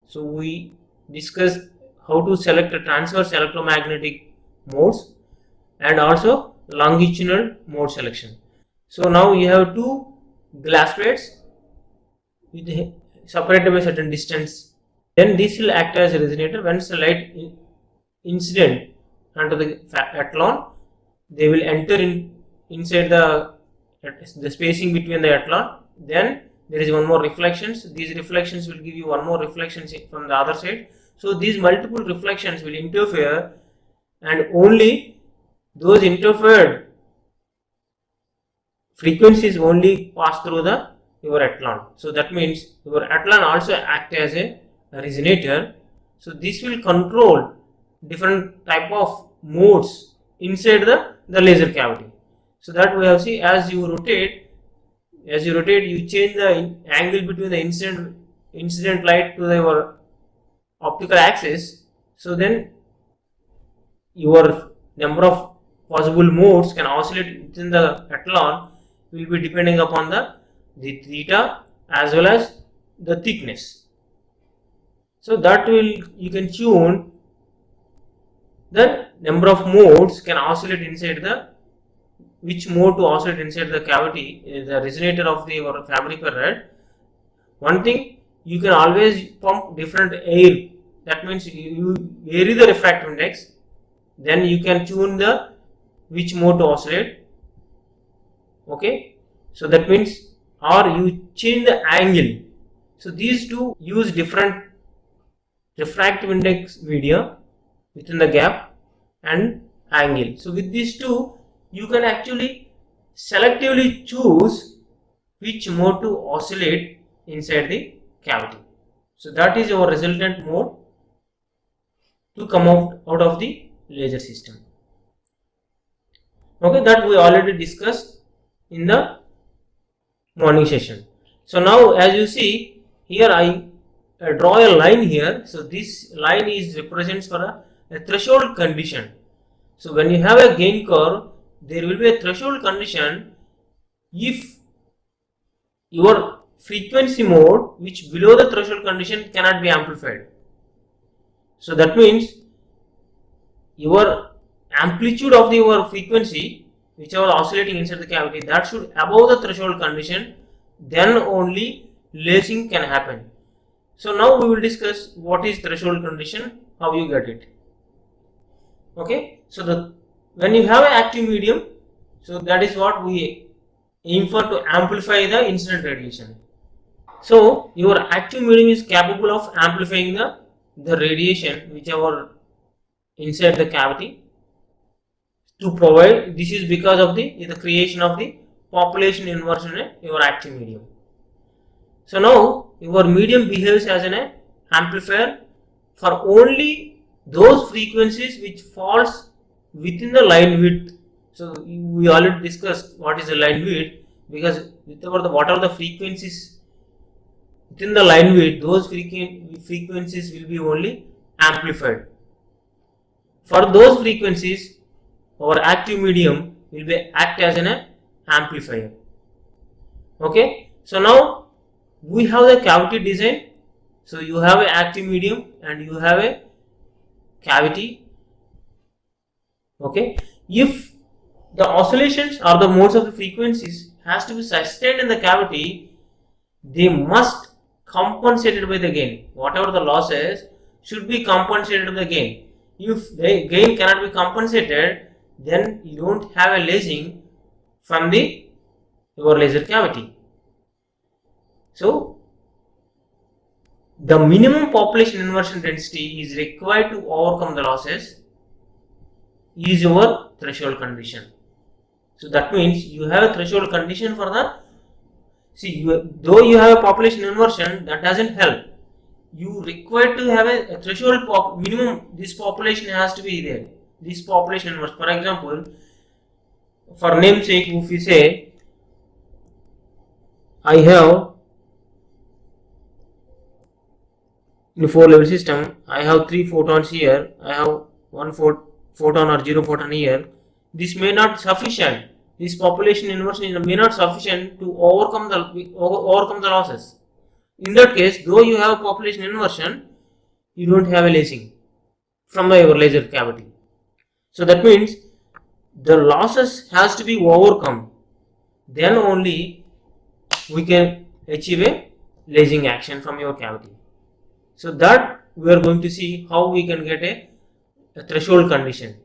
So we discussed how to select a transverse electromagnetic modes and also longitudinal mode selection. So now you have two glass plates with separated by certain distance. Then this will act as a resonator. Once the light incident onto the athlon, they will enter inside the spacing between the athlon. Then there is one more reflections. These reflections will give you one more reflection from the other side. So these multiple reflections will interfere, and only those interfered frequencies only pass through your athlon. So that means your athlon also act as a resonator. So this will control different type of modes inside the laser cavity. So that we have seen, as you rotate, you change the angle between the incident light to your optical axis. So then your number of possible modes can oscillate within the athlon will be depending upon the theta as well as the thickness. So that you can tune the number of modes can oscillate inside which mode to oscillate inside the cavity, the resonator of your fabric rod. One thing, you can always pump different air. That means you vary the refractive index, then you can tune which mode to oscillate. Okay, so that means, or you change the angle. So these two use different refractive index medium within the gap and angle. So with these two, you can actually selectively choose which mode to oscillate inside the cavity. So that is our resultant mode to come out of the laser system. Okay, that we already discussed in the morning session. So now, as you see here, I draw a line here. So this line represents for a threshold condition. So when you have a gain curve, there will be a threshold condition if your frequency mode which below the threshold condition cannot be amplified. So that means your amplitude of your frequency which are oscillating inside the cavity, that should above the threshold condition, then only lacing can happen. So now we will discuss what is threshold condition, how you get it. Okay, so when you have an active medium, so that is what we aim for, to amplify the incident radiation. So your active medium is capable of amplifying the radiation which are inside the cavity to provide. This is because of the creation of the population inversion in your active medium. So now your medium behaves as an amplifier for only those frequencies which falls within the line width. So we already discussed what is the line width, because what are the frequencies within the line width, those frequencies will be only amplified. For those frequencies, our active medium will act as an amplifier. Okay, so now we have the cavity design. So you have an active medium and you have a cavity. Okay, if the oscillations or the modes of the frequencies has to be sustained in the cavity, they must compensated by the gain. Whatever the losses should be compensated by the gain. If the gain cannot be compensated, then you don't have a lacing from your laser cavity. So the minimum population inversion density is required to overcome the losses is your threshold condition. So that means you have a threshold condition for though you have a population inversion, that doesn't help. You require to have a threshold minimum. This population has to be there. This population inversion. For example, for namesake, if you say I have in a 4-level system, I have 3 photons here, I have 1 photon or 0 photon here. This may not sufficient. This population inversion may not sufficient to overcome the losses. In that case, though you have population inversion, you don't have a lacing from your laser cavity. So that means the losses has to be overcome, then only we can achieve a lacing action from your cavity. So that we are going to see how we can get a threshold condition.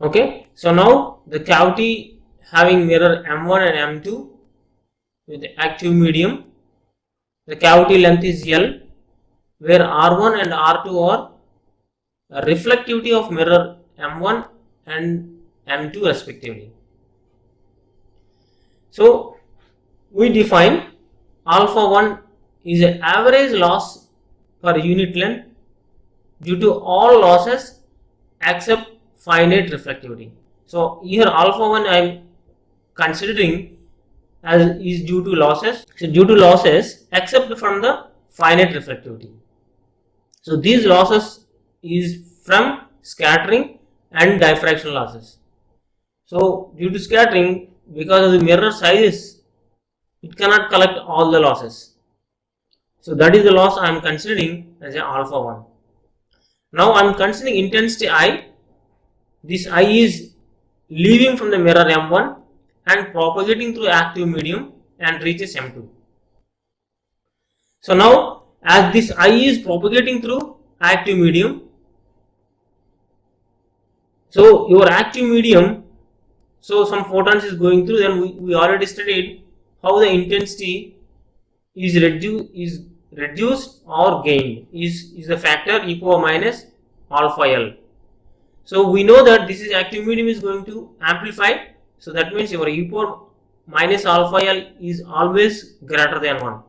Okay, so now the cavity having mirror M1 and M2 with the active medium, the cavity length is L, where R1 and R2 are reflectivity of mirror M1 and M2 respectively. So we define alpha 1 is an average loss per unit length due to all losses except finite reflectivity. So here alpha 1 I am considering as is due to losses. So due to losses except from the finite reflectivity. So these losses is from scattering and diffraction losses. So due to scattering, because of the mirror size, it cannot collect all the losses. So that is the loss I am considering as a alpha 1. Now I am considering intensity I. This I is leaving from the mirror M1 and propagating through active medium and reaches M2. So now as this I is propagating through active medium, so your active medium, so some photons is going through, then we already studied how the intensity is reduced or gained is the factor e power minus alpha L. So we know that this is active medium is going to amplify, so that means your e power minus alpha L is always greater than 1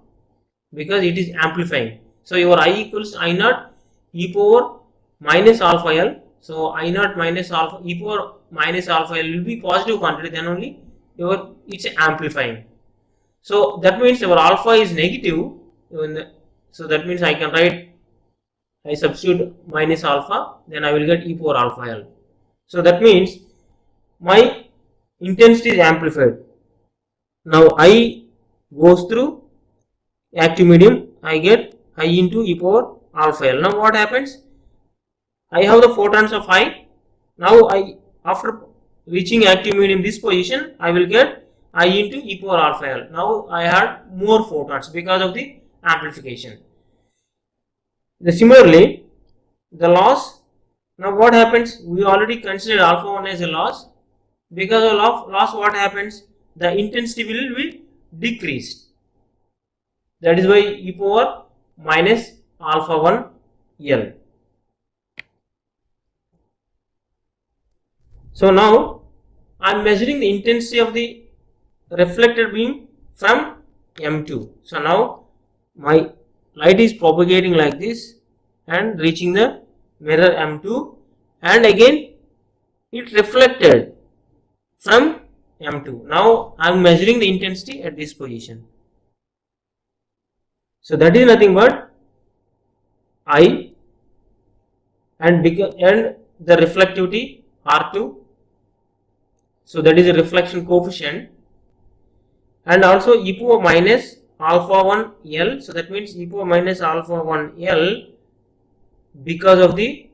because it is amplifying. So your I equals I naught e power minus alpha L. So I naught minus alpha e power minus alpha L will be positive quantity, then only it's amplifying. So that means our alpha is negative. So that means I can write, I substitute minus alpha, then I will get e power alpha L. So that means my intensity is amplified. Now I goes through active medium, I get I into e power alpha L. Now what happens? I have the photons of I. Now after reaching active medium this position, I will get I into e power alpha L. Now I had more photons because of the amplification. Similarly, the loss. Now what happens? We already considered alpha 1 as a loss. Because of loss, what happens? The intensity will be decreased. That is why e power minus alpha 1 L. So now I am measuring the intensity of the reflected beam from M2. So now my light is propagating like this and reaching the mirror M2, and again it reflected from M2. Now I am measuring the intensity at this position. So that is nothing but I and the reflectivity R2. So that is a reflection coefficient, and also e power minus alpha 1 L. So that means e power minus alpha 1 L because of the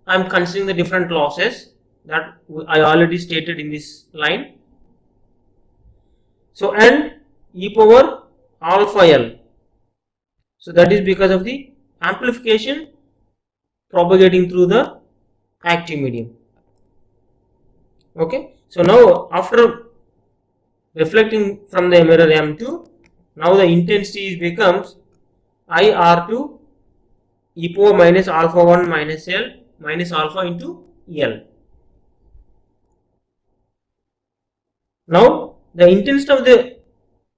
I am considering the different losses that I already stated in this line. So and e power alpha L. So that is because of the amplification propagating through the active medium. Okay. So now after reflecting from the mirror M2, now the intensity becomes IR2 e power minus alpha 1 minus L minus alpha into L. Now the intensity of the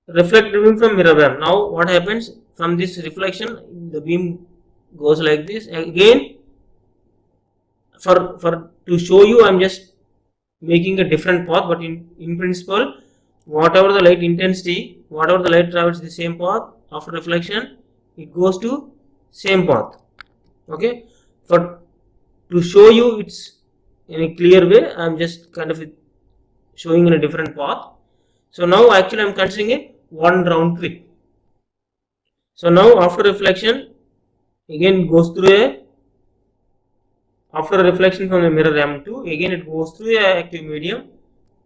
reflected beam from mirror beam. Now what happens? From this reflection, the beam goes like this. Again, for to show you, I am just making a different path, but in principle, whatever the light intensity, whatever the light travels the same path, after reflection it goes to same path. Okay, to show you it's in a clear way, I am just kind of showing in a different path. So now actually I am considering a one round trip. So now after reflection again it goes through a, after a reflection from the mirror M2, again it goes through a active medium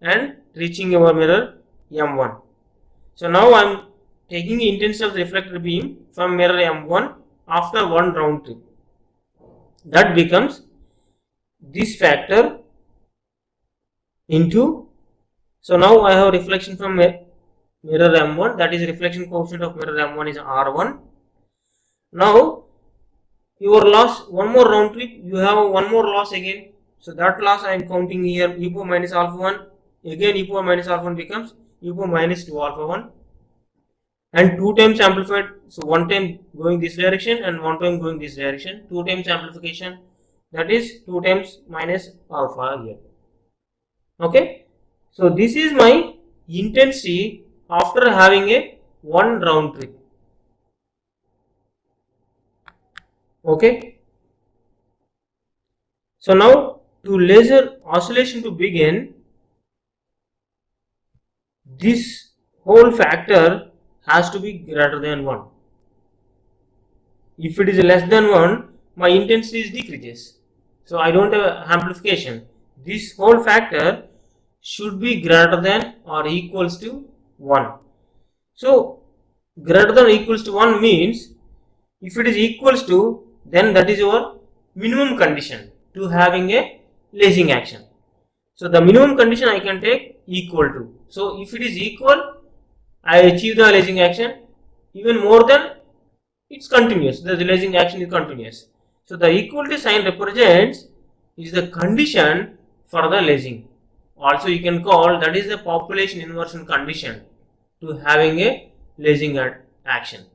and reaching our mirror M1. So now I am taking the intensity of the reflected beam from mirror M1 after one round trip. That becomes this factor into, so now I have reflection from mirror M1, that is reflection coefficient of mirror M1 is R1. Now your loss, one more round trip, you have one more loss again. So that loss I am counting here, e power minus alpha 1, again e power minus alpha 1 becomes e power minus 2 alpha 1, and 2 times amplified, so 1 time going this direction and 1 time going this direction, 2 times amplification, that is 2 times minus alpha here. Okay, so this is my intensity after having a one round trip. Okay, so now to laser oscillation to begin, this whole factor has to be greater than 1. If it is less than 1, my intensity is decreases. So I don't have amplification. This whole factor should be greater than or equals to 1. So greater than or equals to 1 means if it is equals to, then that is your minimum condition to having a lasing action. So the minimum condition I can take equal to. So if it is equal, I achieve the lasing action. Even more than, it's continuous. The lasing action is continuous. So the equality sign represents is the condition for the lasing. Also you can call that is the population inversion condition to having a lasing action.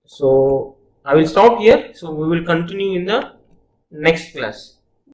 So I will stop here. So we will continue in the next class.